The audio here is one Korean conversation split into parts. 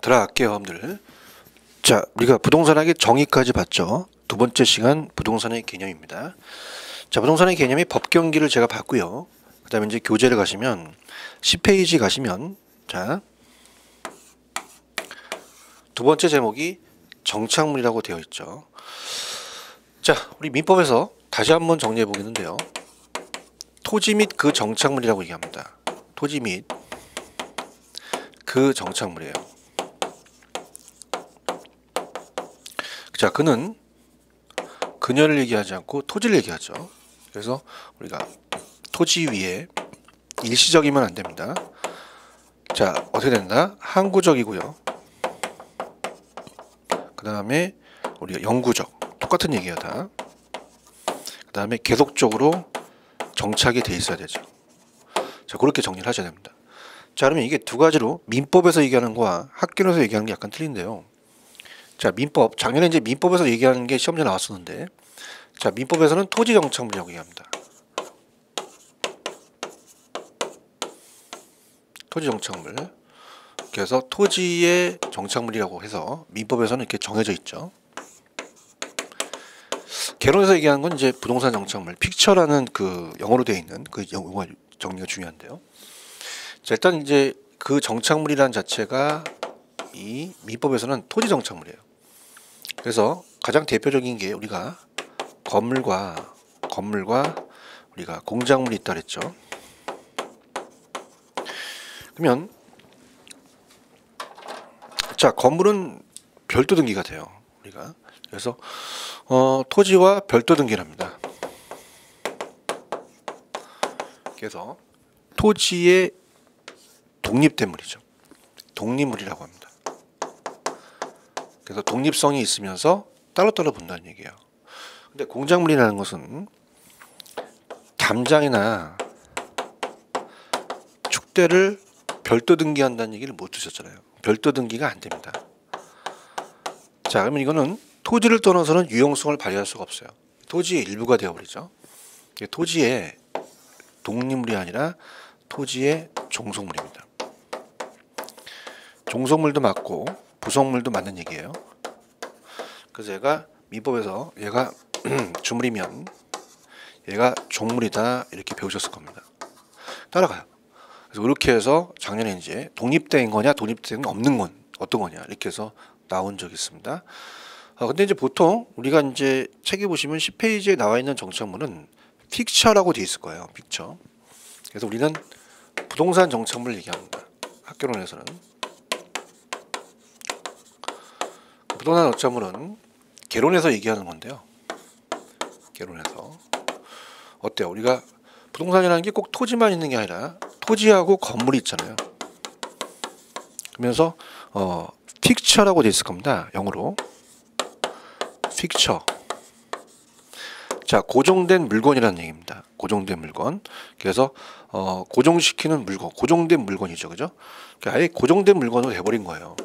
들어갈게요, 여러분들. 자, 우리가 부동산학의 정의까지 봤죠. 두 번째 시간 부동산의 개념입니다. 자, 부동산의 개념이 법경기를 제가 봤고요. 그 다음에 이제 교재를 가시면 10페이지 가시면 자, 두 번째 제목이 정착물이라고 되어 있죠. 자, 우리 민법에서 다시 한번 정리해 보겠는데요. 토지 및 그 정착물이라고 얘기합니다. 토지 및 그 정착물이에요. 자, 그는 그녀를 얘기하지 않고 토지를 얘기하죠. 그래서 우리가 토지 위에 일시적이면 안 됩니다. 자, 어떻게 된다? 항구적이고요. 그 다음에 우리가 영구적, 똑같은 얘기야 다. 그 다음에 계속적으로 정착이 돼 있어야 되죠. 자, 그렇게 정리를 하셔야 됩니다. 자, 그러면 이게 두 가지로 민법에서 얘기하는 거와 학교에서 얘기하는 게 약간 틀린데요. 자, 민법, 작년에 이제 민법에서 얘기하는 게 시험지에 나왔었는데, 자, 민법에서는 토지 정착물이라고 얘기합니다. 토지 정착물. 그래서 토지의 정착물이라고 해서 민법에서는 이렇게 정해져 있죠. 개론에서 얘기하는 건 이제 부동산 정착물, 픽처라는 그 영어로 되어 있는 그 영어 정리가 중요한데요. 자, 일단 이제 그 정착물이라는 자체가 이 민법에서는 토지 정착물이에요. 그래서 가장 대표적인 게 우리가 건물과 우리가 공작물이 있다 그랬죠. 그러면 자, 건물은 별도 등기가 돼요. 우리가 그래서 토지와 별도 등기를 합니다. 그래서 토지의 독립대물이죠. 독립물이라고 합니다. 그래서 독립성이 있으면서 따로따로 본다는 얘기예요. 근데 공작물이라는 것은 담장이나 축대를 별도 등기한다는 얘기를 못 드셨잖아요. 별도 등기가 안 됩니다. 자, 그러면 이거는 토지를 떠나서는 유용성을 발휘할 수가 없어요. 토지의 일부가 되어버리죠. 토지의 독립물이 아니라 토지의 종속물입니다. 종속물도 맞고 부속물도 맞는 얘기예요. 그래서 얘가 민법에서 얘가 주물이면 얘가 종물이다 이렇게 배우셨을 겁니다. 따라가요. 그래서 이렇게 해서 작년에 이제 독립된 거냐 독립된 건 없는 건 어떤 거냐 이렇게 해서 나온 적이 있습니다. 근데 이제 보통 우리가 이제 책에 보시면 10페이지에 나와 있는 정착물은 픽처라고 되어 있을 거예요. 픽처. 그래서 우리는 부동산 정착물을 얘기합니다. 학교론에서는. 부동산 정착물은 개론에서 얘기하는 건데요. 개론에서. 어때요? 우리가 부동산이라는 게 꼭 토지만 있는 게 아니라 토지하고 건물이 있잖아요. 그러면서 픽처라고 되어 있을 겁니다. 영어로. 픽처. 자, 고정된 물건이라는 얘기입니다. 고정된 물건. 그래서 고정시키는 물건, 고정된 물건이죠, 그죠? 그러니까 아예 고정된 물건으로 돼버린 거예요.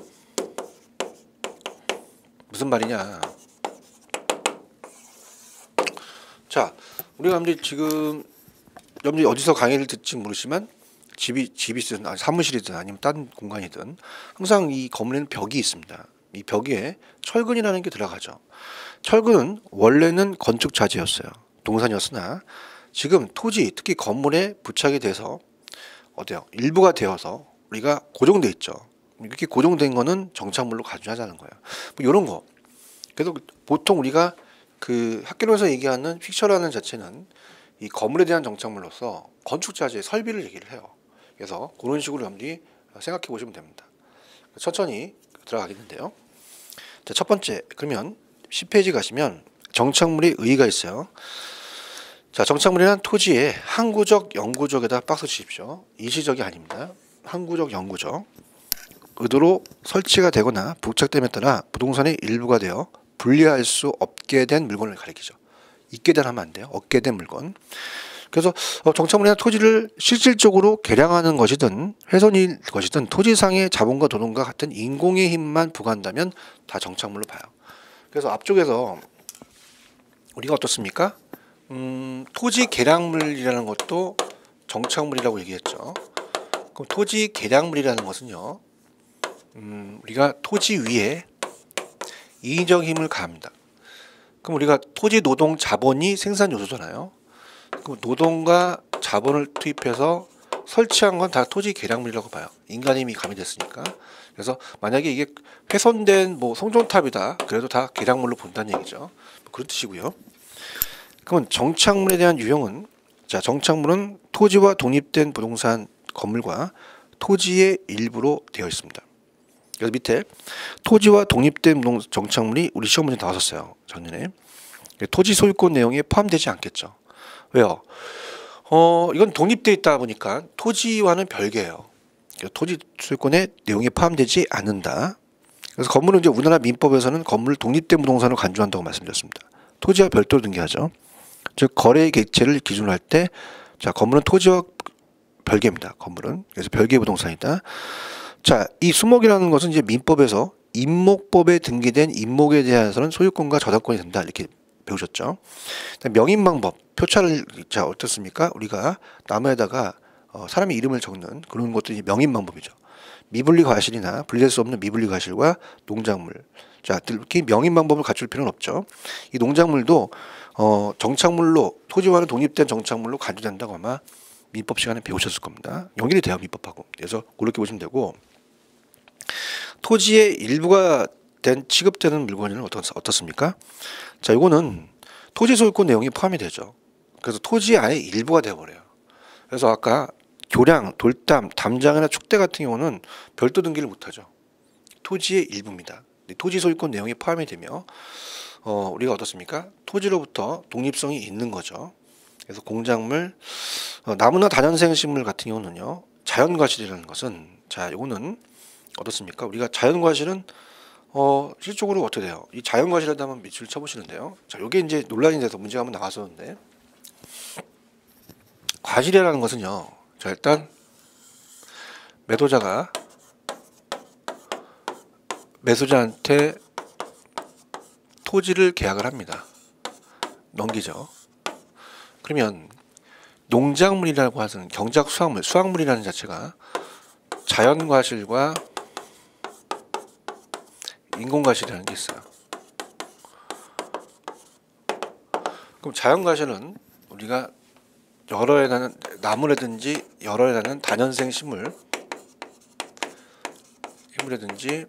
무슨 말이냐? 자, 우리가 여러분들 지금 여러분들이 어디서 강의를 듣지 모르지만 집이든 사무실이든 아니면 다른 공간이든 항상 이 건물에는 벽이 있습니다. 이 벽에 철근이라는 게 들어가죠. 철근은 원래는 건축 자재였어요. 동산이었으나 지금 토지, 특히 건물에 부착이 돼서 어때요? 일부가 되어서 우리가 고정돼 있죠. 이렇게 고정된 거는 정착물로 가중하자는 거예요. 뭐 이런 거. 그래서 보통 우리가 그 학교에서 얘기하는 픽처라는 자체는 이 건물에 대한 정착물로서 건축 자재 설비를 얘기를 해요. 그래서 그런 식으로 여러분들이 생각해 보시면 됩니다. 천천히 들어가겠는데요. 자, 첫 번째, 그러면 10페이지 가시면 정착물의 의의가 있어요. 자, 정착물이란 토지에 항구적, 영구적에다 박스 치십시오. 일시적이 아닙니다. 항구적, 영구적. 의도로 설치가 되거나 부착됨에 따라 부동산의 일부가 되어 분리할 수 없게 된 물건을 가리키죠. 있게 된 하면 안 돼요. 없게 된 물건. 그래서 정착물이나 토지를 실질적으로 개량하는 것이든 훼손일 것이든 토지상의 자본과 노동과 같은 인공의 힘만 부과한다면 다 정착물로 봐요. 그래서 앞쪽에서 우리가 어떻습니까? 토지 개량물이라는 것도 정착물이라고 얘기했죠. 그럼 토지 개량물이라는 것은요, 우리가 토지 위에 인위적 힘을 가합니다. 그럼 우리가 토지 노동 자본이 생산 요소잖아요. 그럼 노동과 자본을 투입해서 설치한 건 다 토지 계량물이라고 봐요. 인간의 힘이 가미됐으니까. 그래서 만약에 이게 훼손된 뭐 송전탑이다, 그래도 다 계량물로 본다는 얘기죠. 그런 뜻이고요. 그러면 정착물에 대한 유형은, 자, 정착물은 토지와 독립된 부동산 건물과 토지의 일부로 되어 있습니다. 그래서 밑에 토지와 독립된 정착물이 우리 시험 문제 나왔었어요, 작년에. 토지 소유권 내용에 포함되지 않겠죠. 왜요? 이건 독립되어 있다 보니까 토지와는 별개예요. 토지 소유권의 내용에 포함되지 않는다. 그래서 건물은 이제 우리나라 민법에서는 건물을 독립된 부동산으로 간주한다고 말씀드렸습니다. 토지와 별도로 등기하죠. 즉 거래 객체를 기준으로 할 때, 자, 건물은 토지와 별개입니다. 건물은. 그래서 별개 부동산이다. 자, 이 수목이라는 것은 이제 민법에서 임목법에 등기된 임목에 대해서는 소유권과 저작권이 된다, 이렇게 배우셨죠. 명인 방법, 표차를, 자, 어떻습니까? 우리가 나무에다가 사람의 이름을 적는 그런 것들이 명인 방법이죠. 미분리 과실이나 분리될 수 없는 미분리 과실과 농작물. 자, 특히 명인 방법을 갖출 필요는 없죠. 이 농작물도 정착물로, 토지와는 독립된 정착물로 간주된다고 아마 민법 시간에 배우셨을 겁니다. 연결이 돼요, 민법하고. 그래서 그렇게 보시면 되고, 토지의 일부가 된 취급되는 물건은 어떻습니까? 자, 이거는 토지 소유권 내용이 포함이 되죠. 그래서 토지 아예 일부가 되어버려요. 그래서 아까 교량, 돌담, 담장이나 축대 같은 경우는 별도 등기를 못하죠. 토지의 일부입니다. 토지 소유권 내용이 포함이 되며 우리가 어떻습니까? 토지로부터 독립성이 있는 거죠. 그래서 공작물, 나무나 다년생 식물 같은 경우는요, 자연과실이라는 것은, 자, 이거는 어떻습니까? 우리가 자연과실은 실질적으로 어떻게 돼요? 이 자연과실에다 한번 밑줄 쳐보시는데요. 자, 이게 이제 논란이 돼서 문제가 한번 나왔었는데, 과실이라는 것은요, 자, 일단 매도자가 매수자한테 토지를 계약을 합니다. 넘기죠. 그러면 농작물이라고 하는 경작 수확물, 수확물이라는 자체가 자연과실과 인공과실이라는 게 있어요. 그럼 자연과실은 우리가 여러 해 나는 나무라든지 여러 해 나는 다년생 식물이라든지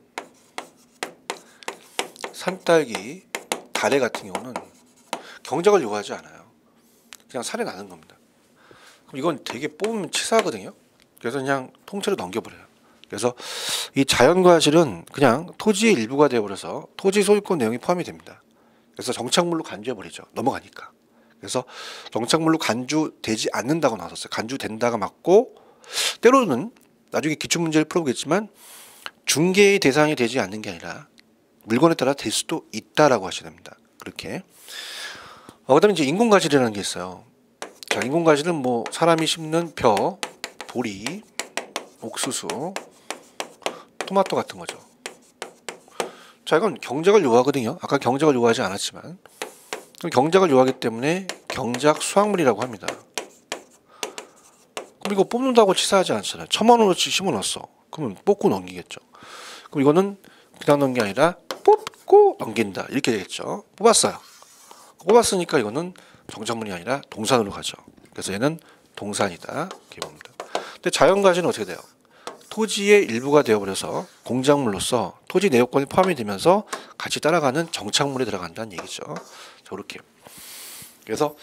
산딸기, 다래 같은 경우는 경작을 요구하지 않아요. 그냥 살에 나는 겁니다. 그럼 이건 되게 뽑으면 치사하거든요. 그래서 그냥 통째로 넘겨버려요. 그래서 이 자연과실은 그냥 토지의 일부가 되어버려서 토지 소유권 내용이 포함이 됩니다. 그래서 정착물로 간주해버리죠. 넘어가니까. 그래서 정착물로 간주되지 않는다고 나왔었어요. 간주된다가 맞고, 때로는 나중에 기출문제를 풀어보겠지만 중개의 대상이 되지 않는 게 아니라 물건에 따라 될 수도 있다라고 하셔야 됩니다. 그렇게. 그다음에 이제 인공과실이라는 게 있어요. 자, 인공과실은 뭐 사람이 심는 벼, 보리, 옥수수, 토마토 같은 거죠. 자, 이건 경작을 요구하거든요. 아까 경작을 요구하지 않았지만 경작을 요구하기 때문에 경작 수확물이라고 합니다. 그럼 이거 뽑는다고 치사하지 않잖아요. 1,000만 원어치 심어놨어. 그러면 뽑고 넘기겠죠. 그럼 이거는 그냥 넘긴 게 아니라 뽑고 넘긴다, 이렇게 되겠죠. 뽑았어요. 뽑았으니까 이거는 정착물이 아니라 동산으로 가죠. 그래서 얘는 동산이다, 이렇게 봅니다. 근데 자연과실은 어떻게 돼요? 토지의 일부가 되어버려서 공작물로서 토지 내역권이 포함이 되면서 같이 따라가는 정착물에 들어간다는 얘기죠. 저렇게. 그래서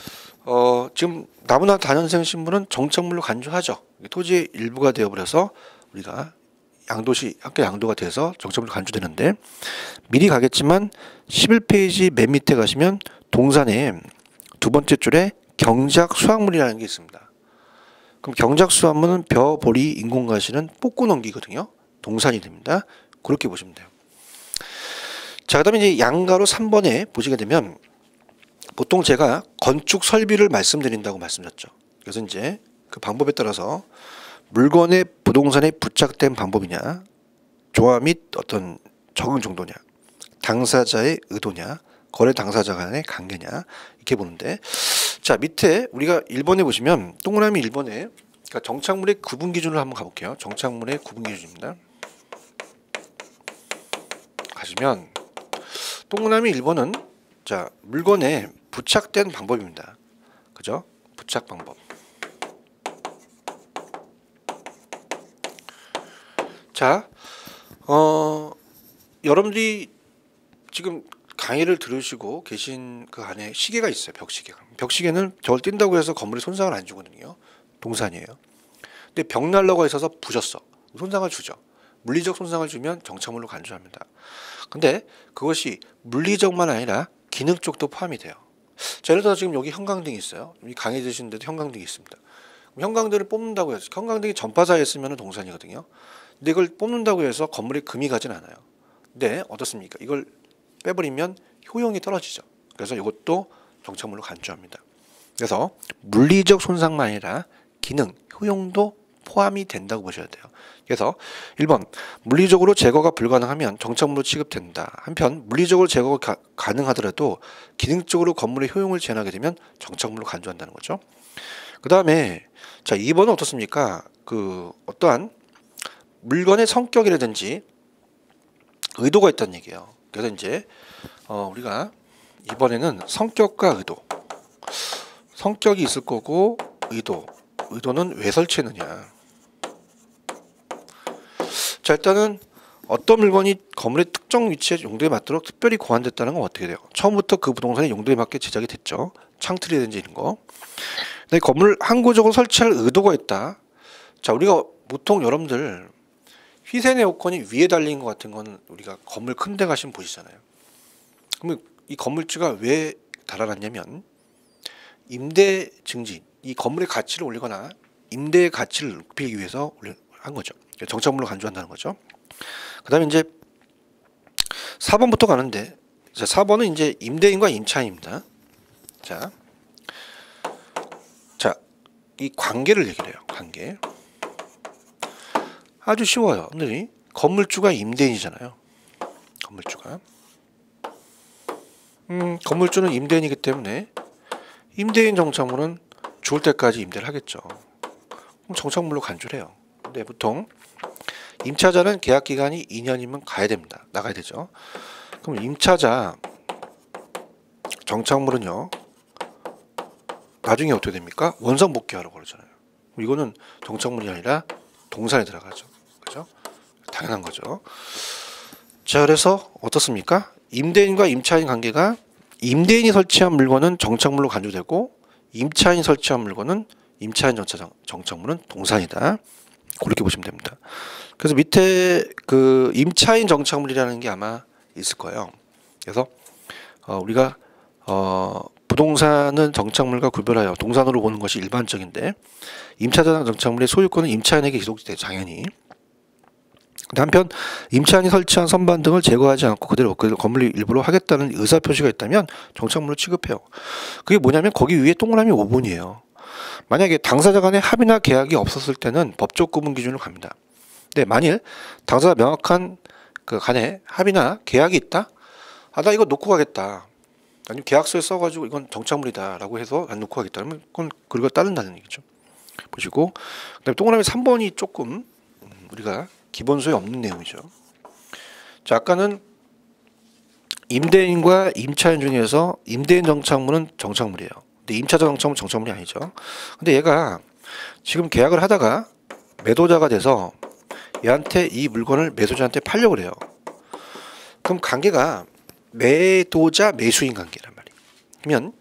지금 나무나 다년생 식물은 정착물로 간주하죠. 토지의 일부가 되어버려서 우리가 양도시 학교 양도가 돼서 정착물로 간주되는데, 미리 가겠지만 11페이지 맨 밑에 가시면 동산에 두 번째 줄에 경작 수확물이라는 게 있습니다. 그럼 경작 수확물은 벼, 보리, 인공과실은 뽑고 넘기거든요. 동산이 됩니다. 그렇게 보시면 돼요. 자, 그다음에 이제 양가로 3번에 보시게 되면 보통 제가 건축 설비를 말씀드린다고 말씀드렸죠. 그래서 이제 그 방법에 따라서 물건의 부동산에 부착된 방법이냐, 조화 및 어떤 적응 정도냐, 당사자의 의도냐, 거래 당사자 간의 관계냐, 이렇게 보는데, 자, 밑에 우리가 1번에 보시면 동그라미 1번에, 그러니까 정착물의 구분 기준을 한번 가볼게요. 정착물의 구분 기준입니다. 가시면 동그라미 1번은 자 물건에 부착된 방법입니다. 그죠? 부착 방법. 자, 여러분들이 지금 강의를 들으시고 계신 그 안에 시계가 있어요. 벽시계가. 벽시계는 저걸 뛴다고 해서 건물에 손상을 안 주거든요. 동산이에요. 근데 벽난로가 있어서 부셨어. 손상을 주죠. 물리적 손상을 주면 정착물로 간주합니다. 근데 그것이 물리적만 아니라 기능 쪽도 포함이 돼요. 자, 예를 들어 지금 여기 형광등이 있어요. 이 강의 드시는데도 형광등이 있습니다. 형광등을 뽑는다고 해서 형광등이 전파사에 있으면 동산이거든요. 근데 이걸 뽑는다고 해서 건물에 금이 가진 않아요. 근데 어떻습니까? 이걸 빼버리면 효용이 떨어지죠. 그래서 이것도 정착물로 간주합니다. 그래서 물리적 손상만 아니라 기능, 효용도 포함이 된다고 보셔야 돼요. 그래서 1번 물리적으로 제거가 불가능하면 정착물로 취급된다. 한편 물리적으로 제거가 가능하더라도 기능적으로 건물의 효용을 제한하게 되면 정착물로 간주한다는 거죠. 그 다음에 자 2번은 어떻습니까? 그 어떠한 물건의 성격이라든지 의도가 있다는 얘기예요. 그래서 이제 우리가 이번에는 성격과 의도, 성격이 있을 거고 의도는 왜 설치했느냐. 자 일단은 어떤 물건이 건물의 특정 위치에 용도에 맞도록 특별히 고안됐다는 건 어떻게 돼요? 처음부터 그 부동산의 용도에 맞게 제작이 됐죠. 창틀이라든지 이런 거. 근데 건물을 항구적으로 설치할 의도가 있다. 자 우리가 보통 여러분들 휘센 에어컨이 위에 달린 것 같은 건 우리가 건물 큰 데 가시면 보시잖아요. 그러면 이 건물주가 왜 달아놨냐면 임대 증진, 이 건물의 가치를 올리거나 임대의 가치를 높이기 위해서 한 거죠. 정착물로 간주한다는 거죠. 그 다음에 이제 4번부터 가는데 자 4번은 이제 임대인과 임차인입니다. 자, 이 관계를 얘기를 해요. 관계. 아주 쉬워요. 근데 건물주가 임대인이잖아요. 건물주가. 건물주는 임대인이기 때문에 임대인 정착물은 죽을 때까지 임대를 하겠죠. 그럼 정착물로 간주를 해요. 근데 보통 임차자는 계약 기간이 2년이면 가야 됩니다. 나가야 되죠. 그럼 임차자 정착물은요. 나중에 어떻게 됩니까? 원상 복귀하라고 그러잖아요. 이거는 정착물이 아니라 동산에 들어가죠. 그죠? 당연한 거죠. 자, 그래서 어떻습니까? 임대인과 임차인 관계가 임대인이 설치한 물건은 정착물로 간주되고 임차인이 설치한 물건은 임차인 정착물은 동산이다. 그렇게 보시면 됩니다. 그래서 밑에 그 임차인 정착물이라는 게 아마 있을 거예요. 그래서 우리가 부동산은 정착물과 구별하여 동산으로 보는 것이 일반적인데 임차자 정착물의 소유권은 임차인에게 기록돼 당연히. 한편 임차인이 설치한 선반 등을 제거하지 않고 그대로 건물 일부로 하겠다는 의사표시가 있다면 정착물로 취급해요. 그게 뭐냐면 거기 위에 동그라미 5번이에요. 만약에 당사자 간의 합의나 계약이 없었을 때는 법적 구분 기준으로 갑니다. 근데 만일 당사자 명확한 그 간에 합의나 계약이 있다? 아, 나 이거 놓고 가겠다. 아니면 계약서에 써가지고 이건 정착물이다 라고 해서 안 놓고 가겠다. 그러면 그건 그걸 따른다는 얘기죠. 보시고 그다음에 동그라미 3번이 조금 우리가 기본소에 없는 내용이죠. 자, 아까는 임대인과 임차인 중에서 임대인 정착물은 정착물이에요. 근데 임차자 정착물은 정착물이 아니죠. 근데 얘가 지금 계약을 하다가 매도자가 돼서 얘한테 이 물건을 매수자한테 팔려고 그래요. 그럼 관계가 매도자 매수인 관계란 말이에요. 그러면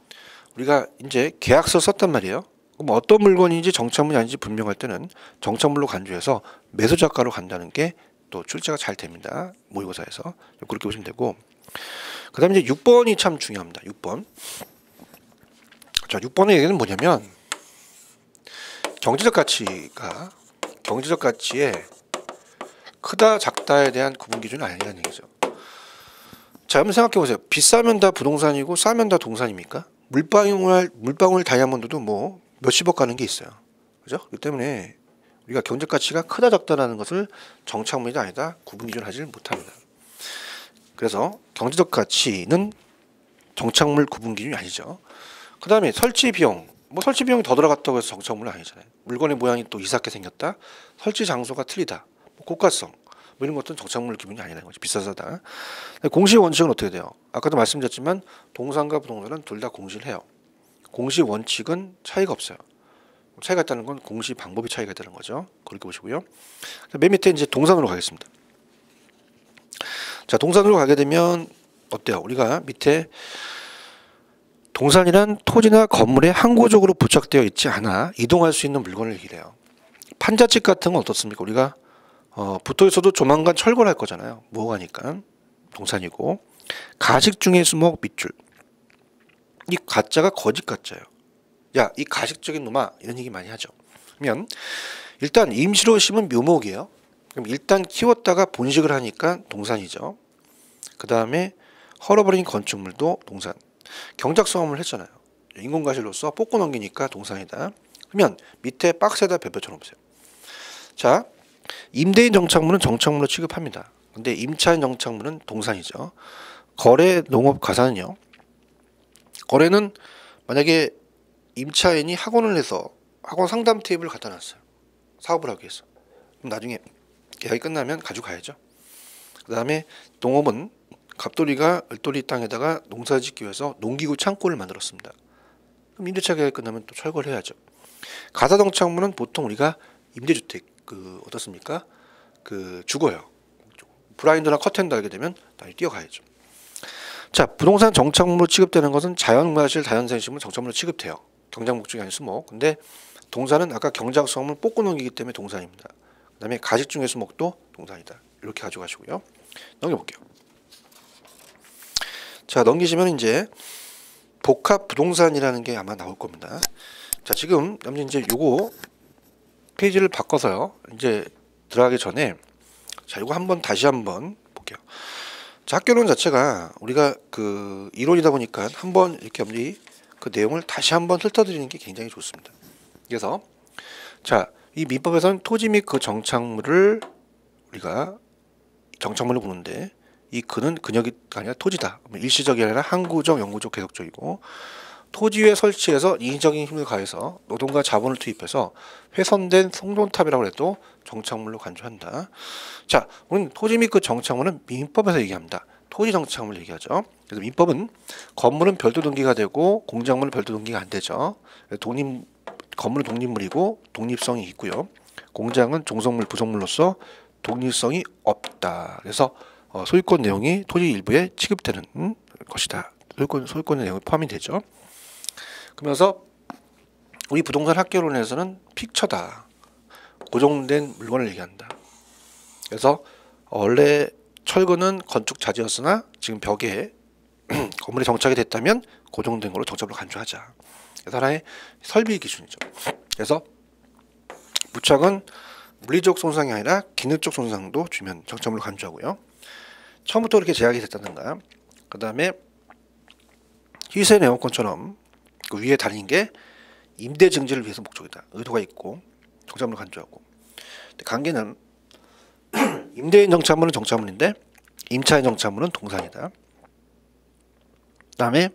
우리가 이제 계약서 썼단 말이에요. 그럼 어떤 물건인지 정착물이 아닌지 분명할 때는 정착물로 간주해서 매수자가로 간다는 게 또 출제가 잘 됩니다. 모의고사에서 그렇게 보시면 되고, 그 다음에 이제 6번이 참 중요합니다. 6번. 자, 6번의 얘기는 뭐냐면 경제적 가치에 크다 작다에 대한 구분 기준이 아니라는 얘기죠. 자, 한번 생각해 보세요. 비싸면 다 부동산이고 싸면 다 동산입니까? 물방울 다이아몬드도 뭐 몇십억 가는 게 있어요. 그죠? 그렇기 때문에 우리가 경제 가치가 크다 작다라는 것을 정착물이 아니다 구분 기준을 하지를 못합니다. 그래서 경제적 가치는 정착물 구분 기준이 아니죠. 그 다음에 설치 비용. 뭐 설치 비용이 더 들어갔다고 해서 정착물은 아니잖아요. 물건의 모양이 또 이상하게 생겼다. 설치 장소가 틀리다. 뭐 고가성. 뭐 이런 것들은 정착물 기준이 아니라는 거지. 비싸다. 공시 원칙은 어떻게 돼요? 아까도 말씀드렸지만 동산과 부동산은 둘 다 공시를 해요. 공시 원칙은 차이가 없어요. 차이가 있다는 건 공시 방법이 차이가 있다는 거죠. 그렇게 보시고요. 맨 밑에 이제 동산으로 가겠습니다. 자, 동산으로 가게 되면 어때요? 우리가 밑에 동산이란 토지나 건물에 항구적으로 부착되어 있지 않아 이동할 수 있는 물건을 얘기해요. 판자집 같은 건 어떻습니까? 우리가 붙어 있어도 조만간 철거를 할 거잖아요. 무허가니까 동산이고. 가식 중의 수목 밑줄. 이 가짜가 거짓 가짜예요. 야, 이 가식적인 놈아, 이런 얘기 많이 하죠. 그러면 일단 임시로 심은 묘목이에요. 그럼 일단 키웠다가 본식을 하니까 동산이죠. 그 다음에 헐어버린 건축물도 동산. 경작수험을 했잖아요. 인공가실로서 뽑고 넘기니까 동산이다. 그러면 밑에 박스에다 별표처럼 보세요. 자, 임대인 정착물은 정착물로 취급합니다. 근데 임차인 정착물은 동산이죠. 거래 농업 가사는요. 거래는 만약에 임차인이 학원을 해서 학원 상담 테이블을 갖다 놨어요. 사업을 하기 위해서. 그럼 나중에 계약이 끝나면 가져가야죠. 그 다음에 농업은 갑돌이가 을돌이 땅에다가 농사 짓기 위해서 농기구 창고를 만들었습니다. 그럼 임대차 계약이 끝나면 또 철거를 해야죠. 가사정착물은 보통 우리가 임대주택 어떻습니까? 죽어요. 블라인드나 커튼 달게 되면 다시 뛰어가야죠. 자, 부동산 정착물로 취급되는 것은 자연과실, 자연생식물 정착물로 취급돼요. 경작 목적이 아닌 수목. 근데 동산은 아까 경작 수목을 뽑고 넘기기 때문에 동산입니다. 그 다음에 가식 중의 수목도 동산이다. 이렇게 가져가시고요. 넘겨볼게요. 자, 넘기시면 이제 복합 부동산이라는 게 아마 나올 겁니다. 자, 지금 이제 요거 페이지를 바꿔서요. 이제 들어가기 전에 자, 요거 다시 한번 볼게요. 자, 학교론 자체가 우리가 이론이다 보니까 한번 이렇게 그 내용을 다시 한번 훑어드리는 게 굉장히 좋습니다. 그래서 자, 이 민법에서는 토지 및 그 정착물을 우리가 정착물로 부르는데 이 그는 근역이 아니라 토지다. 일시적이 아니라 항구적, 영구적, 계속적이고 토지 위에 설치해서 인위적인 힘을 가해서 노동과 자본을 투입해서 훼손된 송돈탑이라고 해도 정착물로 간주한다. 자, 우리는 토지 및 그 정착물은 민법에서 얘기합니다. 토지 정착물 얘기하죠. 그래서 민법은 건물은 별도 등기가 되고 공작물은 별도 등기가 안 되죠. 건물은 독립물이고 독립성이 있고요. 공장은 종속물, 부속물로서 독립성이 없다. 그래서 소유권 내용이 토지 일부에 취급되는 것이다. 소유권 내용이 포함이 되죠. 그러면서 우리 부동산 학개론에서는 픽처다. 고정된 물건을 얘기한다. 그래서 원래 철거는 건축 자재였으나 지금 벽에 건물에 정착이 됐다면 고정된 걸로 정착으로 간주하자. 그래서 하나의 설비 기준이죠. 그래서 부착은 물리적 손상이 아니라 기능적 손상도 주면 정착물로 간주하고요. 처음부터 그렇게 제약이 됐다든가, 그 다음에 희세 내용권처럼 그 위에 달린 게 임대 증지를 위해서 목적이다. 의도가 있고 정착물로 간주하고. 근데 관계는 임대인 정착물은 정착물인데 임차인 정착물은 동산이다. 그 다음에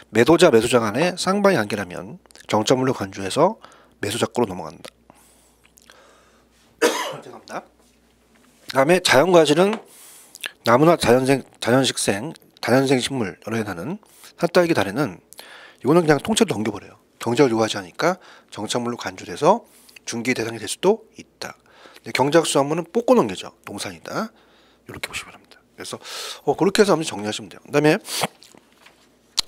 매도자 매수자 간에 쌍방이 관계라면 정착물로 간주해서 매수자권으로 넘어간다. 죄송합니다. 그 다음에 자연과실은 나무나 자연식생, 다연생 식물 여러 개 나는 산딸기 다래는 이거는 그냥 통째로 넘겨버려요. 경작을 요구하지 않으니까 정착물로 간주돼서 중개 대상이 될 수도 있다. 경작수화물은 뽑고 넘겨져. 동산이다. 이렇게 보시면 합니다. 그래서 그렇게 해서 한번 정리하시면 돼요. 그 다음에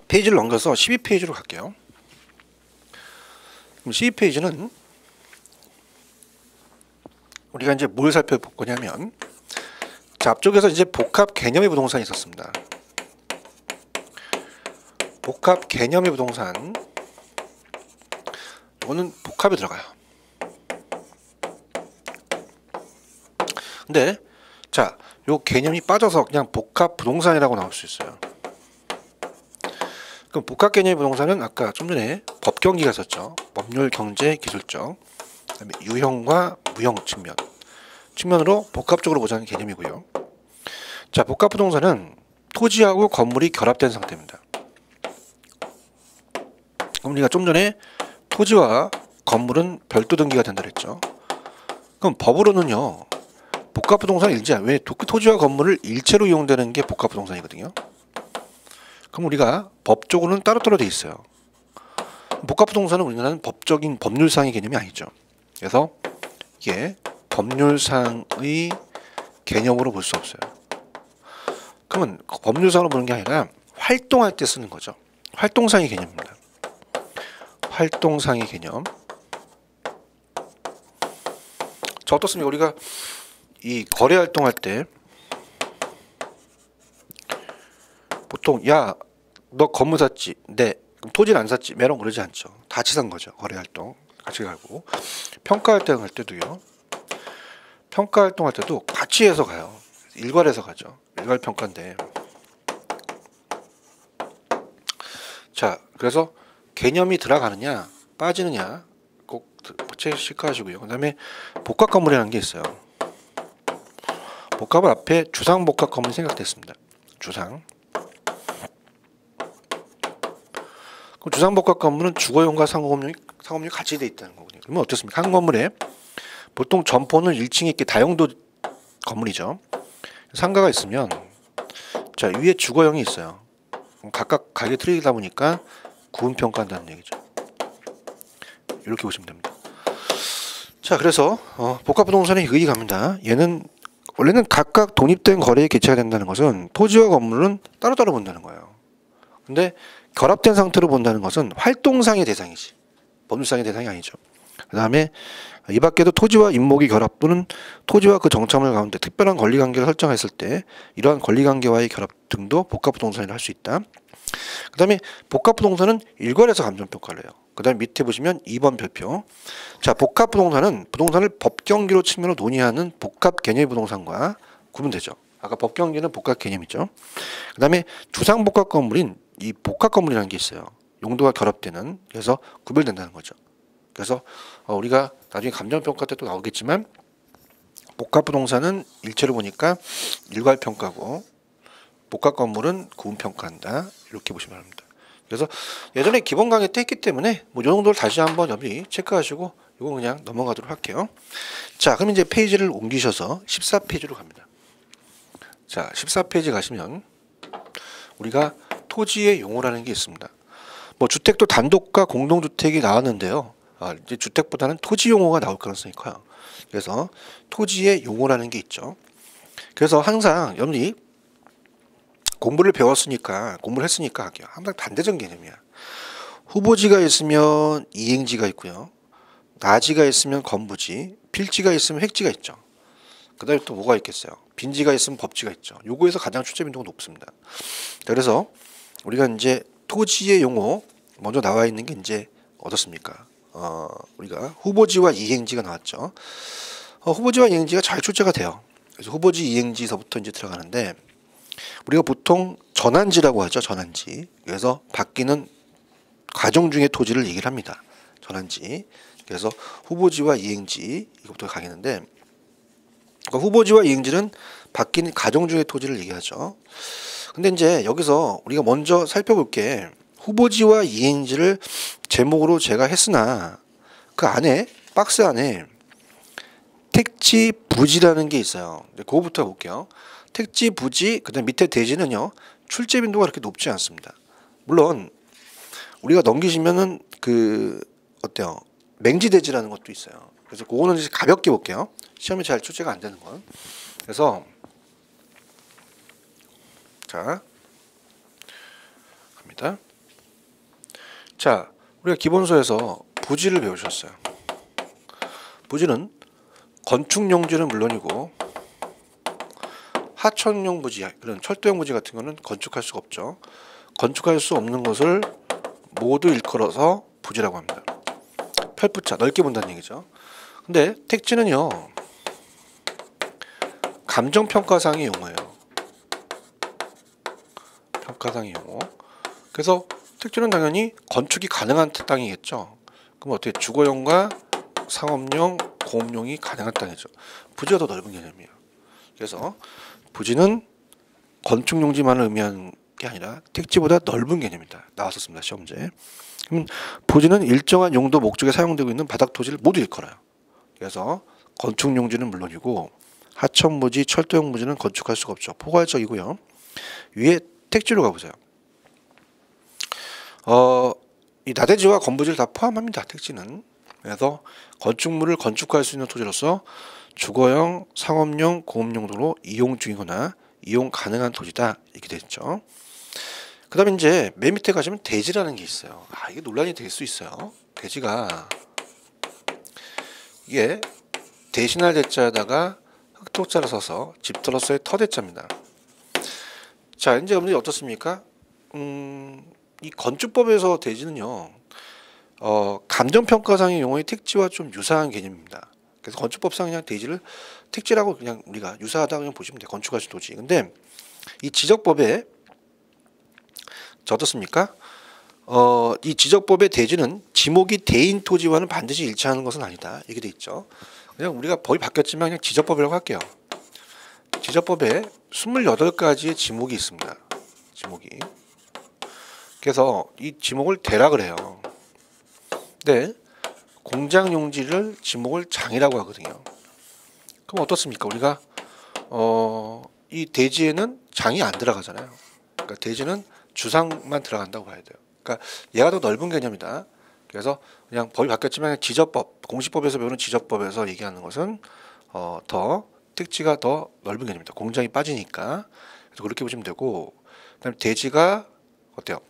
페이지를 넘겨서 12페이지로 갈게요. 그럼 12페이지는 우리가 이제 뭘 살펴볼 거냐면, 자, 앞쪽에서 이제 복합 개념의 부동산이 있었습니다. 복합 개념의 부동산, 이거는 복합에 들어가요. 근데 자, 요 개념이 빠져서 그냥 복합 부동산이라고 나올 수 있어요. 그럼 복합 개념의 부동산은 아까 좀 전에 법경기가 있었죠. 법률, 경제, 기술적, 그다음에 유형과 무형 측면으로 복합적으로 보자는 개념이고요. 자, 복합 부동산은 토지하고 건물이 결합된 상태입니다. 그럼 우리가 좀 전에 토지와 건물은 별도 등기가 된다 그랬죠. 그럼 법으로는요, 복합부동산 일자. 왜 토지와 건물을 일체로 이용되는 게 복합부동산이거든요. 그럼 우리가 법적으로는 따로따로 돼 있어요. 복합부동산은 우리나라는 법적인 법률상의 개념이 아니죠. 그래서 이게 법률상의 개념으로 볼 수 없어요. 그러면 법률상으로 보는 게 아니라 활동할 때 쓰는 거죠. 활동상의 개념입니다. 활동상의 개념. 자, 어떻습니까? 우리가 이 거래 활동할 때 보통 야, 너 건물 샀지? 네. 그럼 토지는 안 샀지? 매런 그러지 않죠. 같이 산 거죠. 거래 활동 같이 가고 평가 활동할 때도요. 평가 활동할 때도 같이 해서 가요. 일괄해서 가죠. 일괄 평가인데. 자, 그래서 개념이 들어가느냐 빠지느냐 꼭 체크하시고요. 그다음에 복합 건물이라는 게 있어요. 복합은 앞에 주상 복합 건물이 생각됐습니다. 주상. 그럼 주상 복합 건물은 주거용과 상업용이 같이 돼 있다는 거거든요. 그러면 어떻습니까? 한 건물에 보통 점포는 1층에 있게 다용도 건물이죠. 상가가 있으면 자, 위에 주거용이 있어요. 각각 가게 틀리다 보니까 구분 평가한다는 얘기죠. 이렇게 보시면 됩니다. 자, 그래서 복합부동산의 의의 갑니다. 얘는 원래는 각각 독립된 거래에 개체가 된다는 것은 토지와 건물은 따로따로 본다는 거예요. 근데 결합된 상태로 본다는 것은 활동상의 대상이지 법률상의 대상이 아니죠. 그 다음에 이 밖에도 토지와 임목이 결합 또는 토지와 그 정착물 가운데 특별한 권리관계를 설정했을 때 이러한 권리관계와의 결합 등도 복합부동산이라 할 수 있다. 그 다음에 복합부동산은 일괄해서 감정평가를 해요. 그 다음에 밑에 보시면 2번 별표. 자, 복합부동산은 부동산을 법경기로 측면으로 논의하는 복합 개념의 부동산과 구분되죠. 아까 법경기는 복합 개념이죠. 그 다음에 주상복합 건물인 이 복합 건물이라는 게 있어요. 용도가 결합되는. 그래서 구별된다는 거죠. 그래서 우리가 나중에 감정평가 때 또 나오겠지만 복합부동산은 일체로 보니까 일괄평가고 복합 건물은 구분평가한다. 이렇게 보시면 합니다. 그래서 예전에 기본 강의 때 했기 때문에 뭐 이 정도를 다시 한번 여기 체크하시고 이거 그냥 넘어가도록 할게요. 자, 그럼 이제 페이지를 옮기셔서 14페이지로 갑니다. 자, 14페이지 가시면 우리가 토지의 용어라는 게 있습니다. 뭐 주택도 단독과 공동주택이 나왔는데요. 이제 주택보다는 토지 용어가 나올 가능성이 커요. 그래서 토지의 용어라는 게 있죠. 그래서 항상 여러분이 공부를 했으니까 항상 반대적 개념이야. 후보지가 있으면 이행지가 있고요. 나지가 있으면 건부지, 필지가 있으면 획지가 있죠. 그 다음에 또 뭐가 있겠어요? 빈지가 있으면 법지가 있죠. 요거에서 가장 출제 빈도가 높습니다. 그래서 우리가 이제 토지의 용어 먼저 나와 있는 게 이제 어떻습니까? 우리가 후보지와 이행지가 나왔죠. 후보지와 이행지가 잘 출제가 돼요. 그래서 후보지 이행지서부터 이제 들어가는데 우리가 보통 전환지라고 하죠. 전환지. 그래서 바뀌는 과정 중의 토지를 얘기를 합니다. 전환지. 그래서 후보지와 이행지 이것부터 가겠는데 후보지와 이행지는 바뀌는 과정 중의 토지를 얘기하죠. 근데 이제 여기서 우리가 먼저 살펴볼 게 후보지와 이행지를 제목으로 제가 했으나 그 안에 박스 안에 택지 부지라는 게 있어요. 그거부터 볼게요. 택지 부지 그다음 밑에 대지는요 출제 빈도가 그렇게 높지 않습니다. 물론 우리가 넘기시면은 그 어때요? 맹지 대지라는 것도 있어요. 그래서 그거는 이제 가볍게 볼게요. 시험에 잘 출제가 안 되는 건. 그래서 자 갑니다. 자, 우리가 기본서에서 부지를 배우셨어요. 부지는 건축용지는 물론이고 하천용 부지, 그런 철도용 부지 같은 거는 건축할 수가 없죠. 건축할 수 없는 것을 모두 일컬어서 부지라고 합니다. 펼붙자, 넓게 본다는 얘기죠. 근데 택지는요, 감정평가상의 용어예요. 평가상의 용어. 그래서 택지는 당연히 건축이 가능한 땅이겠죠. 그럼 어떻게 주거용과 상업용, 공업용이 가능한 땅이죠. 부지가 더 넓은 개념이에요. 그래서 부지는 건축용지만을 의미하는 게 아니라 택지보다 넓은 개념이다. 나왔었습니다. 시험제. 그럼 부지는 일정한 용도 목적에 사용되고 있는 바닥 토지를 모두 일컬어요. 그래서 건축용지는 물론이고 하천부지, 철도형 부지는 건축할 수가 없죠. 포괄적이고요. 위에 택지로 가보세요. 이 나대지와 건부지를 다 포함합니다. 택지는. 그래서 건축물을 건축할 수 있는 토지로서 주거용, 상업용, 공업용도로 이용 중이거나 이용 가능한 토지다. 이렇게 됐죠. 그 다음에 이제 맨 밑에 가시면 대지라는 게 있어요. 이게 논란이 될 수 있어요. 대지가 이게 대신할 대자에다가 흑토자를 써서 집터로서의 터대자입니다. 자, 이제 여러분들이 어떻습니까? 이 건축법에서 대지는요, 감정평가상의 용어의 택지와 좀 유사한 개념입니다. 그래서 건축법상 그냥 대지를 택지라고 그냥 우리가 유사하다 그냥 보시면 돼요. 건축할 수 도지. 근데 이 지적법에 어떻습니까? 이 지적법의 대지는 지목이 대인 토지와는 반드시 일치하는 것은 아니다. 이렇게 돼 있죠. 그냥 우리가 법이 바뀌었지만 그냥 지적법이라고 할게요. 지적법에 28가지의 지목이 있습니다. 지목이. 그래서 이 지목을 대락을 해요. 네, 공장 용지를 지목을 장이라고 하거든요. 그럼 어떻습니까? 우리가 이 대지에는 장이 안 들어가잖아요. 그러니까 대지는 주상만 들어간다고 봐야 돼요. 그러니까 얘가 더 넓은 개념이다. 그래서 그냥 법이 바뀌었지만 지적법, 공시법에서 배우는 지적법에서 얘기하는 것은 더 택지가 더 넓은 개념입니다. 공장이 빠지니까. 그래서 그렇게 보시면 되고, 그다음에 대지가 어때요?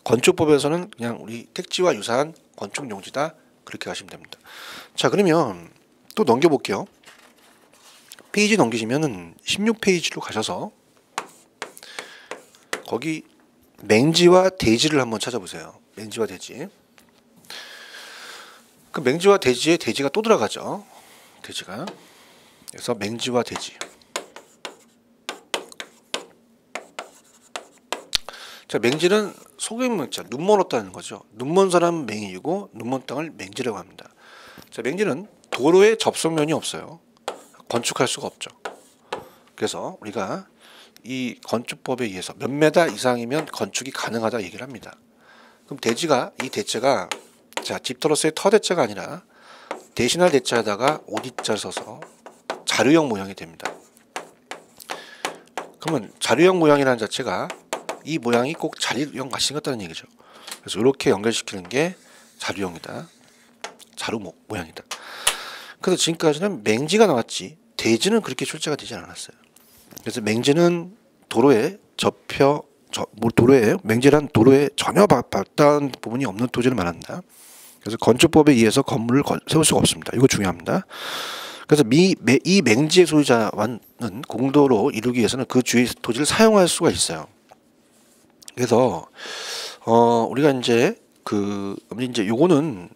건축법에서는 그냥 우리 택지와 유사한 건축 용지다. 그렇게 가시면 됩니다. 자, 그러면 또 넘겨볼게요. 페이지 넘기시면은 16페이지로 가셔서 거기 맹지와 대지를 한번 찾아보세요. 맹지와 대지. 그 맹지와 대지에 대지가 또 들어가죠. 대지가. 그래서 맹지와 대지. 자, 맹지는 속임문자, 눈 멀었다는 거죠. 눈 먼 사람은 맹이고 눈 먼 땅을 맹지라고 합니다. 자, 맹지는 도로에 접속면이 없어요. 건축할 수가 없죠. 그래서 우리가 이 건축법에 의해서 몇 메다 이상이면 건축이 가능하다 얘기를 합니다. 그럼 대지가 이 대자가 자, 집터로서의 터대자가 아니라 대신할 대자에다가 오디자를 써서 자류형 모양이 됩니다. 그러면 자류형 모양이라는 자체가 이 모양이 꼭 자류형 같이 생겼다는 얘기죠. 그래서 이렇게 연결시키는 게 자류형이다. 자루 모양이다. 그래서 지금까지는 맹지가 나왔지 대지는 그렇게 출제가 되지 않았어요. 그래서 맹지는 도로에 맹지란 도로에 전혀 맞닿은 부분이 없는 토지를 말한다. 그래서 건축법에 의해서 건물을 세울 수가 없습니다. 이거 중요합니다. 그래서 이 맹지의 소유자와는 공도로 이루기 위해서는 그 주위 토지를 사용할 수가 있어요. 그래서 우리가 이제 요거는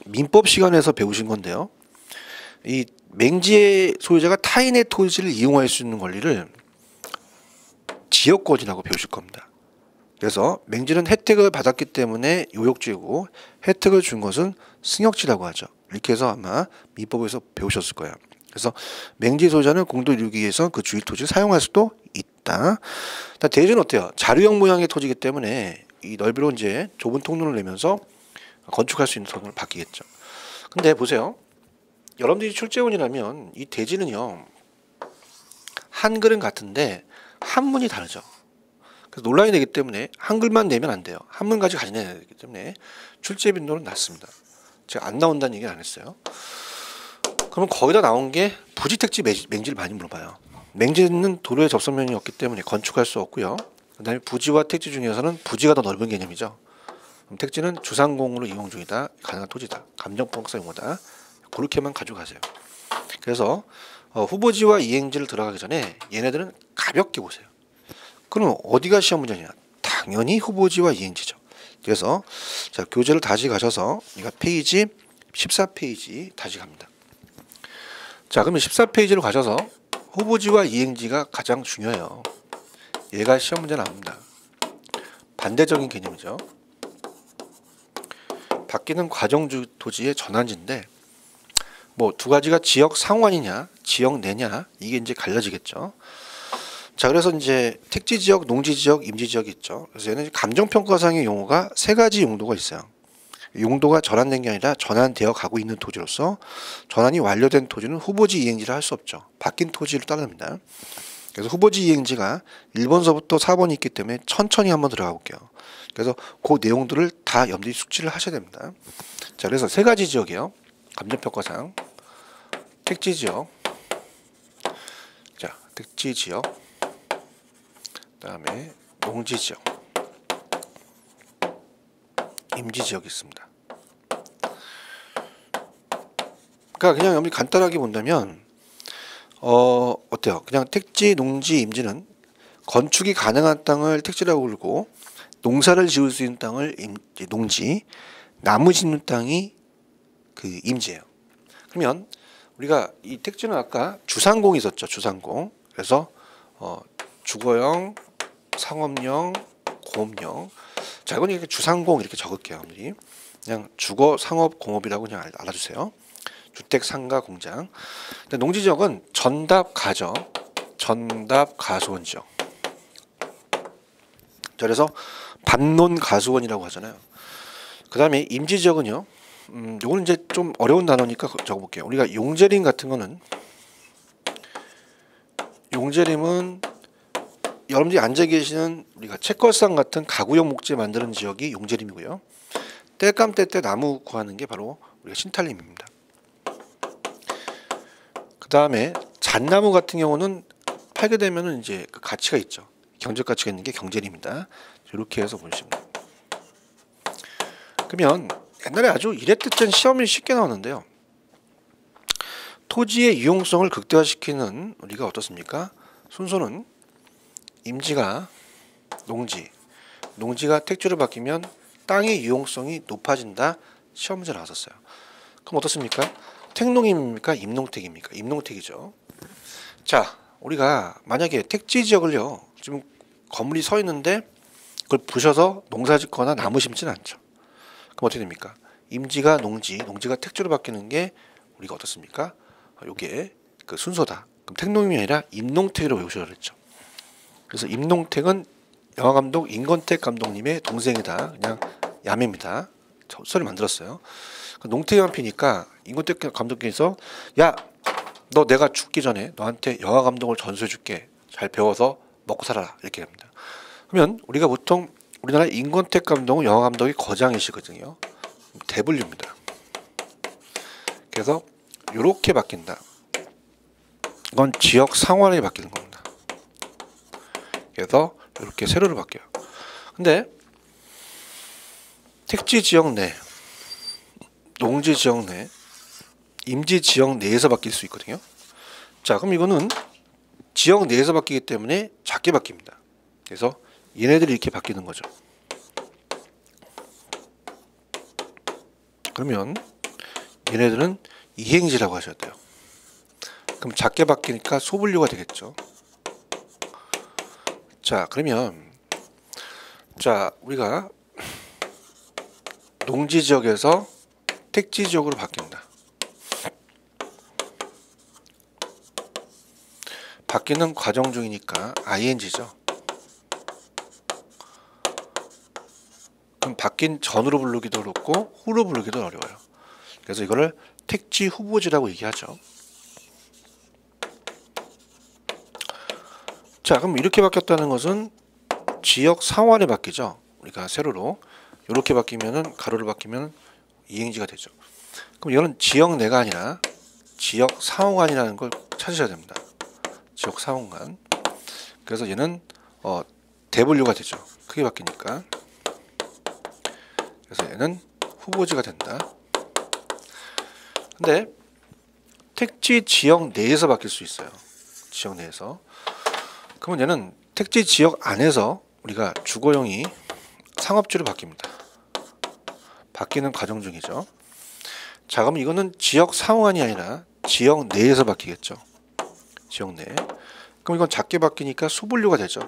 민법 시간에서 배우신 건데요. 이 맹지의 소유자가 타인의 토지를 이용할 수 있는 권리를 지역권이라고 배우실 겁니다. 그래서 맹지는 혜택을 받았기 때문에 요역지고 혜택을 준 것은 승역지라고 하죠. 이렇게 해서 아마 민법에서 배우셨을 거예요. 그래서 맹지 소유자는 공도 이루기 위해서 그 주위 토지를 사용할 수도 있다. 대지는 어때요? 자류형 모양의 토지이기 때문에 이 넓이로 이제 좁은 통로를 내면서 건축할 수 있는 통로를 바뀌겠죠. 근데 보세요. 여러분들이 출제원이라면 이 대지는요. 한글은 같은데 한문이 다르죠. 그래서 논란이 되기 때문에 한글만 내면 안 돼요. 한문 가지고 내야 되기 때문에 출제 빈도는 낮습니다. 제가 안 나온다는 얘기는 안 했어요. 그러면 거기다 나온 게 부지택지 맹지를 많이 물어봐요. 맹지는 도로에 접선면이 없기 때문에 건축할 수 없고요. 그 다음에 부지와 택지 중에서는 부지가 더 넓은 개념이죠. 그럼 택지는 주상공으로 이용 중이다. 가능한 토지다. 감정평가 용어다. 그렇게만 가져가세요. 그래서 후보지와 이행지를 들어가기 전에 얘네들은 가볍게 보세요. 그럼 어디가 시험 문제냐? 당연히 후보지와 이행지죠. 그래서 자, 교재를 다시 가셔서 이거 페이지 14페이지 다시 갑니다. 자, 그러면 14페이지로 가셔서 후보지와 이행지가 가장 중요해요. 얘가 시험 문제 나옵니다. 반대적인 개념이죠. 바뀌는 과정주 토지의 전환지인데 뭐 두 가지가 지역 상환이냐 지역 내냐 이게 이제 갈라지겠죠. 자, 그래서 이제 택지 지역, 농지 지역, 임지 지역이 있죠. 그래서 얘는 감정평가상의 용어가 세 가지 용도가 있어요. 용도가 전환된 게 아니라 전환되어 가고 있는 토지로서 전환이 완료된 토지는 후보지 이행지를 할 수 없죠. 바뀐 토지로 따릅니다. 그래서 후보지 이행지가 1번서부터 4번이 있기 때문에 천천히 한번 들어가 볼게요. 그래서 그 내용들을 다 염두에 숙지를 하셔야 됩니다. 자, 그래서 세 가지 지역이요. 감정평가상, 택지지역, 자, 택지지역, 그다음에 농지지역, 임지지역이 있습니다. 그러니까 그냥 여기 간단하게 본다면 어때요? 그냥 택지, 농지, 임지는 건축이 가능한 땅을 택지라고 부르고 농사를 지을 수 있는 땅을 농지, 나무 심는 땅이 그 임지예요. 그러면 우리가 이 택지는 아까 주상공이 있었죠. 주상공. 그래서 주거용, 상업용, 공업용. 자, 이건 이렇게 주상공 이렇게 적을게요. 그냥 주거, 상업, 공업이라고 그냥 알아주세요. 주택, 상가, 공장. 근데 농지지역은 전답, 가죠. 전답, 가수원 지역. 그래서 반론 가수원이라고 하잖아요. 그 다음에 임지지역은요. 요거는 이제 좀 어려운 단어니까 적어볼게요. 우리가 용재림 같은 거는 용재림은 여러분들이 앉아 계시는 우리가 채걸상 같은 가구용 목재 만드는 지역이 용재림이고요. 땔감 뗄 때 나무 구하는 게 바로 우리가 신탈림입니다. 그 다음에 잣나무 같은 경우는 팔게 되면은 이제 그 가치가 있죠. 경제적 가치가 있는 게 경재림이다. 이렇게 해서 보시면 됩니다. 그러면 옛날에 아주 이랬듯한 시험이 쉽게 나왔는데요. 토지의 유용성을 극대화시키는 우리가 어떻습니까? 순서는 임지가 농지, 농지가 택지로 바뀌면 땅의 유용성이 높아진다. 시험 문제 나왔었어요. 그럼 어떻습니까? 택농임입니까? 임농택입니까? 임농택이죠. 자, 우리가 만약에 택지 지역을요, 지금 건물이 서 있는데 그걸 부셔서 농사 짓거나 나무 심지는 않죠. 그럼 어떻게 됩니까? 임지가 농지, 농지가 택지로 바뀌는 게 우리가 어떻습니까? 요게 그 순서다. 그럼 택농임이 아니라 임농택으로 외우셔야 그랬죠. 그래서 임농택은 영화감독 임건택 감독님의 동생이다. 그냥 야매입니다. 소리 만들었어요. 농택만 피니까 임건택 감독님께서 야, 너 내가 죽기 전에 너한테 영화감독을 전수해줄게. 잘 배워서 먹고 살아라. 이렇게 합니다. 그러면 우리가 보통 우리나라 임건택 감독은 영화감독이 거장이시거든요. 대분류입니다. 그래서 이렇게 바뀐다. 이건 지역 상환이 바뀌는 겁니다. 그래서 이렇게 세로로 바뀌어요. 근데 택지 지역 내, 농지 지역 내, 임지 지역 내에서 바뀔 수 있거든요. 자, 그럼 이거는 지역 내에서 바뀌기 때문에 작게 바뀝니다. 그래서 얘네들이 이렇게 바뀌는 거죠. 그러면 얘네들은 이행지라고 하셔야 돼요. 그럼 작게 바뀌니까 소분류가 되겠죠. 자, 그러면 자, 우리가 농지 지역에서 택지 지역으로 바뀐다. 바뀌는 과정 중이니까 ing죠. 그럼 바뀐 전으로 부르기도 어렵고 후로 부르기도 어려워요. 그래서 이거를 택지 후보지라고 얘기하죠. 자, 그럼 이렇게 바뀌었다는 것은 지역 상환이 바뀌죠. 우리가 세로로 이렇게 바뀌면은 가로로 바뀌면 이행지가 되죠. 그럼 이거는 지역 내가 아니라 지역 상호간이라는 걸 찾으셔야 됩니다. 지역 상호간. 그래서 얘는 대분류가 되죠. 크게 바뀌니까. 그래서 얘는 후보지가 된다. 근데 택지 지역 내에서 바뀔 수 있어요. 지역 내에서. 그러면 얘는 택지 지역 안에서 우리가 주거용이 상업지로 바뀝니다. 바뀌는 과정 중이죠. 자, 그럼 이거는 지역 상호간이 아니라 지역 내에서 바뀌겠죠. 지역 내. 그럼 이건 작게 바뀌니까 소분류가 되죠.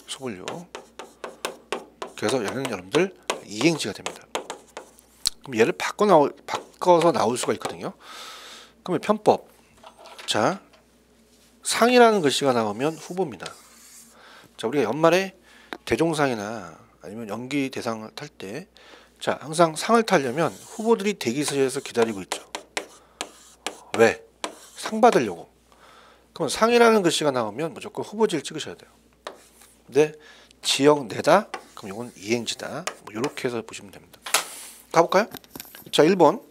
소분류. 그래서 얘는 여러분들 이행지가 됩니다. 그럼 얘를 바꿔서 나올 수가 있거든요. 그러면 편법. 자, 상이라는 글씨가 나오면 후보입니다. 자, 우리가 연말에 대종상이나 아니면 연기 대상을 탈 때 자, 항상 상을 타려면 후보들이 대기실에서 기다리고 있죠. 왜? 상 받으려고. 그럼 상이라는 글씨가 나오면 무조건 후보지를 찍으셔야 돼요. 근데 지역 내다? 그럼 이건 이행지다. 뭐 이렇게 해서 보시면 됩니다. 가볼까요? 자, 1번.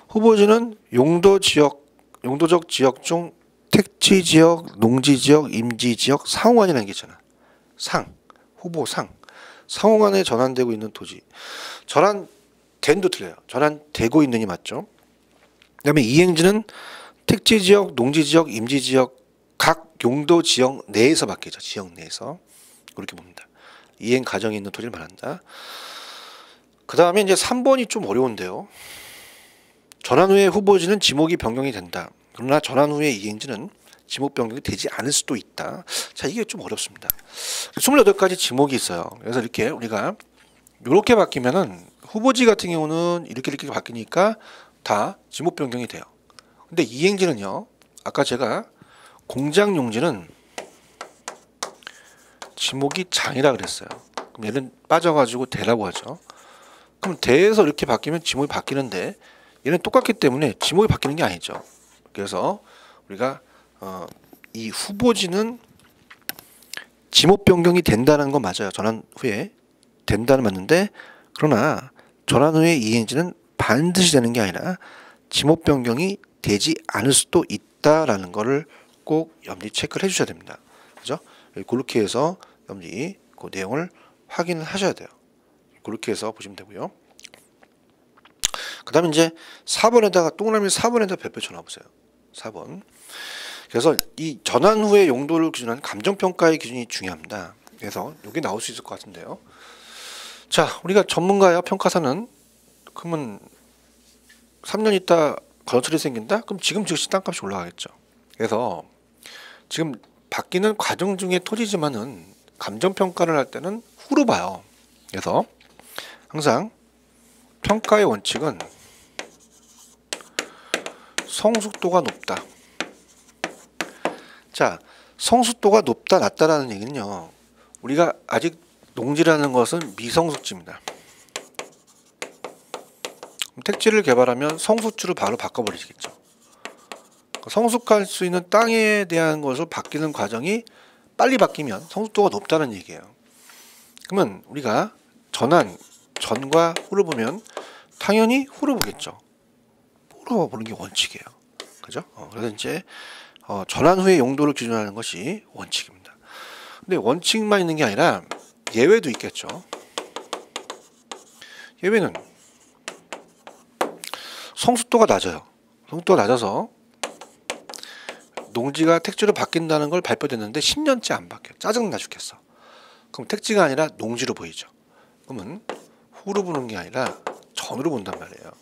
후보지는 용도적 지역 중 택지 지역, 농지 지역, 임지 지역, 상호간이라는 게 있잖아. 상, 후보 상. 상호간에 전환되고 있는 토지. 전환된도 틀려요. 전환되고 있는이 맞죠. 그 다음에 이행지는 택지 지역, 농지 지역, 임지 지역, 각 용도 지역 내에서 바뀌죠. 지역 내에서. 그렇게 봅니다. 이행 과정에 있는 토지를 말한다. 그 다음에 이제 3번이 좀 어려운데요. 전환 후에 후보지는 지목이 변경이 된다. 그러나 전환 후에 이행지는 지목 변경이 되지 않을 수도 있다. 자, 이게 좀 어렵습니다. 28가지 지목이 있어요. 그래서 이렇게 우리가 이렇게 바뀌면은 후보지 같은 경우는 이렇게 바뀌니까 다 지목 변경이 돼요. 근데 이행지는요. 아까 제가 공장 용지는 지목이 장이라 그랬어요. 그럼 얘는 빠져가지고 대라고 하죠. 그럼 대에서 이렇게 바뀌면 지목이 바뀌는데 얘는 똑같기 때문에 지목이 바뀌는 게 아니죠. 그래서 우리가 이 후보지는 지목 변경이 된다는 건 맞아요. 전환 후에 된다는 맞는데 그러나 전환 후에 이행지는 반드시 되는 게 아니라 지목 변경이 되지 않을 수도 있다라는 거를 꼭 염리 체크를 해주셔야 됩니다. 그죠? 그렇게 해서 염리 그 내용을 확인을 하셔야 돼요. 그렇게 해서 보시면 되고요. 그 다음에 이제 4번에다가 동그라미 4번에다 별표 쳐놔보세요. 4번. 그래서 이 전환 후의 용도를 기준하는 감정평가의 기준이 중요합니다. 그래서 여기 나올 수 있을 것 같은데요. 자, 우리가 전문가야 평가사는 그러면 3년 있다 건설이 생긴다? 그럼 지금 즉시 땅값이 올라가겠죠. 그래서 지금 바뀌는 과정 중에 토지지만은 감정평가를 할 때는 후로 봐요. 그래서 항상 평가의 원칙은 성숙도가 높다. 자, 성숙도가 높다 낮다라는 얘기는요. 우리가 아직 농지라는 것은 미성숙지입니다. 택지를 개발하면 성숙지로 바로 바꿔버리시겠죠. 성숙할 수 있는 땅에 대한 것을 바뀌는 과정이 빨리 바뀌면 성숙도가 높다는 얘기예요. 그러면 우리가 전과 후를 보면 당연히 후를 보겠죠. 후로 보는 게 원칙이에요. 그죠? 그래서 이제 전환 후의 용도를 기준하는 것이 원칙입니다. 근데 원칙만 있는 게 아니라 예외도 있겠죠. 예외는 성숙도가 낮아요. 성숙도가 낮아서 농지가 택지로 바뀐다는 걸 발표됐는데 10년째 안 바뀌어. 짜증나 죽겠어. 그럼 택지가 아니라 농지로 보이죠. 그러면 후로 보는 게 아니라 전으로 본단 말이에요.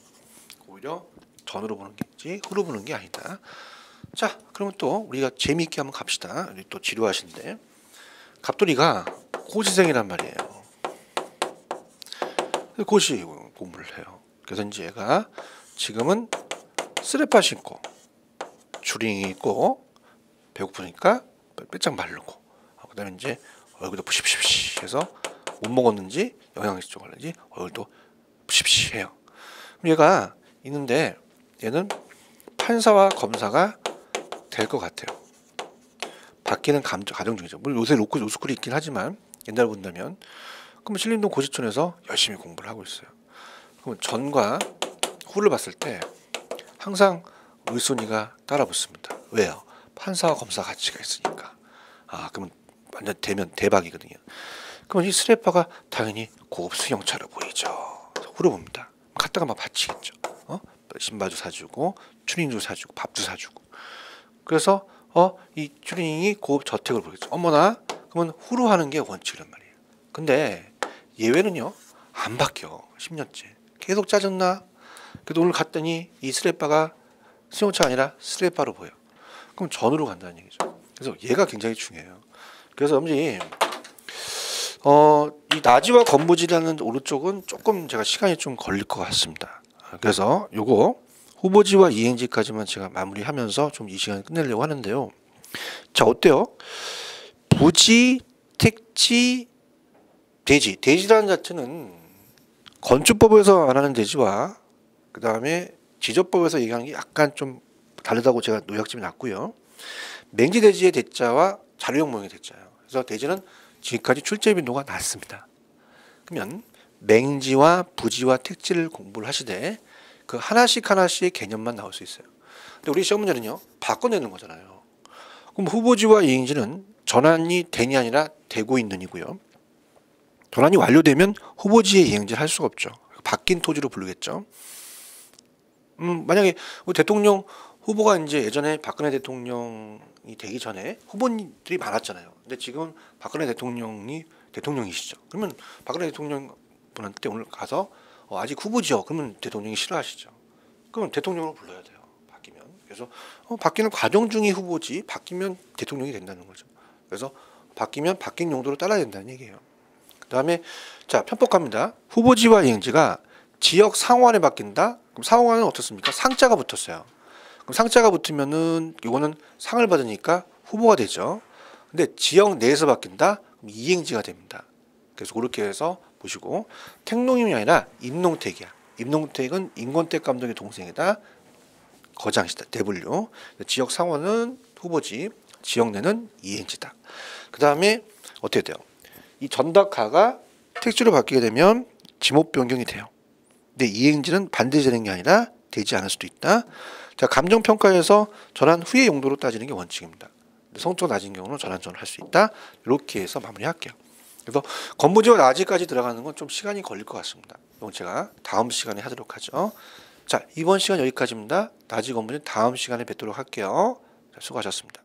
오히려 전으로 보는 게지 후로 보는 게 아니다. 자, 그러면 또 우리가 재미있게 한번 갑시다. 또 지루하신데 갑돌이가 고시생이란 말이에요. 고시 공부를 해요. 그래서 이제 얘가 지금은 쓰레빠 신고 주링이 있고 배고프니까 빼짝 마르고 그다음에 이제 얼굴도 푸시푸시 해서 못 먹었는지 영양식 쪽을는지 얼굴도 푸시푸시 해요. 그럼 얘가 있는데 얘는 판사와 검사가 될 것 같아요. 바뀌는 가정 중이죠. 물론 요새 로스쿨이 있긴 하지만 옛날 본다면 그럼 신림동 고시촌에서 열심히 공부를 하고 있어요. 그럼 전과 후를 봤을 때 항상 을순위가 따라 붙습니다. 왜요? 판사와 검사 가치가 있으니까. 그러면 완전 되면 대박이거든요. 그럼 이 스레파가 당연히 고급 수영차로 보이죠. 후를 봅니다. 갔다가 막 바치겠죠. 신발도 사주고 추리닝도 사주고 밥도 사주고. 그래서 이 추리닝이 고급 저택을 보겠죠. 어머나, 그러면 후로 하는 게 원칙이란 말이에요. 근데 예외는요 안 바뀌어. 10년째 계속 짜증나. 그래도 오늘 갔더니 이 스레빠가 수영차가 아니라 스레빠로 보여. 그럼 전으로 간다는 얘기죠. 그래서 얘가 굉장히 중요해요. 그래서 엄지 이 나지와 건부지라는 오른쪽은 조금 제가 시간이 좀 걸릴 것 같습니다. 그래서 요거 후보지와 이행지까지만 제가 마무리하면서 좀 이 시간 끝내려고 하는데요. 자, 어때요? 부지, 택지, 대지. 대지라는 자체는 건축법에서 안 하는 대지와 그 다음에 지적법에서 얘기하는 게 약간 좀 다르다고 제가 요약집에 놨고요. 맹지 대지의 대자와 자료형 모형의 대자예요. 그래서 대지는 지금까지 출제 빈도가 낮습니다. 그러면 맹지와 부지와 택지를 공부를 하시되 그 하나씩의 개념만 나올 수 있어요. 근데 우리 시험 문제는요, 바꿔내는 거잖아요. 그럼 후보지와 이행지는 전환이 되니 아니라 되고 있는이고요. 전환이 완료되면 후보지의 이행지를 할 수가 없죠. 바뀐 토지로 부르겠죠. 만약에 대통령 후보가 이제 예전에 박근혜 대통령이 되기 전에 후보들이 많았잖아요. 근데 지금 박근혜 대통령이 대통령이시죠. 그러면 박근혜 대통령 분한테 오늘 가서 아직 후보지요. 그러면 대통령이 싫어하시죠. 그러면 대통령으로 불러야 돼요. 바뀌면. 그래서 바뀌는 과정 중이 후보지 바뀌면 대통령이 된다는 거죠. 그래서 바뀌면 바뀐 용도로 따라야 된다는 얘기예요. 그다음에 자, 편법합니다. 후보지와 이행지가 지역 상호간에 바뀐다. 그럼 상호간은 어떻습니까? 상자가 붙었어요. 그럼 상자가 붙으면은 이거는 상을 받으니까 후보가 되죠. 근데 지역 내에서 바뀐다. 그럼 이행지가 됩니다. 그래서 그렇게 해서 보시고 택농임이 아니라 임농택이야. 임농택은 임권택 감독의 동생이다. 거장시다. 대분류. 지역 상호는 후보지, 지역 내는 이행지다. 그 다음에 어떻게 돼요? 이 전dak가가 택지로 바뀌게 되면 지목 변경이 돼요. 근데 이행지는 반드시 되는 게 아니라 되지 않을 수도 있다. 자, 감정평가에서 전환 후의 용도로 따지는 게 원칙입니다. 성적이 낮은 경우는 전환전을 할 수 있다. 이렇게 해서 마무리할게요. 그래서 건부지와 나지까지 들어가는 건 좀 시간이 걸릴 것 같습니다. 이건 제가 다음 시간에 하도록 하죠. 자, 이번 시간 여기까지입니다. 나지 건부는 다음 시간에 뵙도록 할게요. 자, 수고하셨습니다.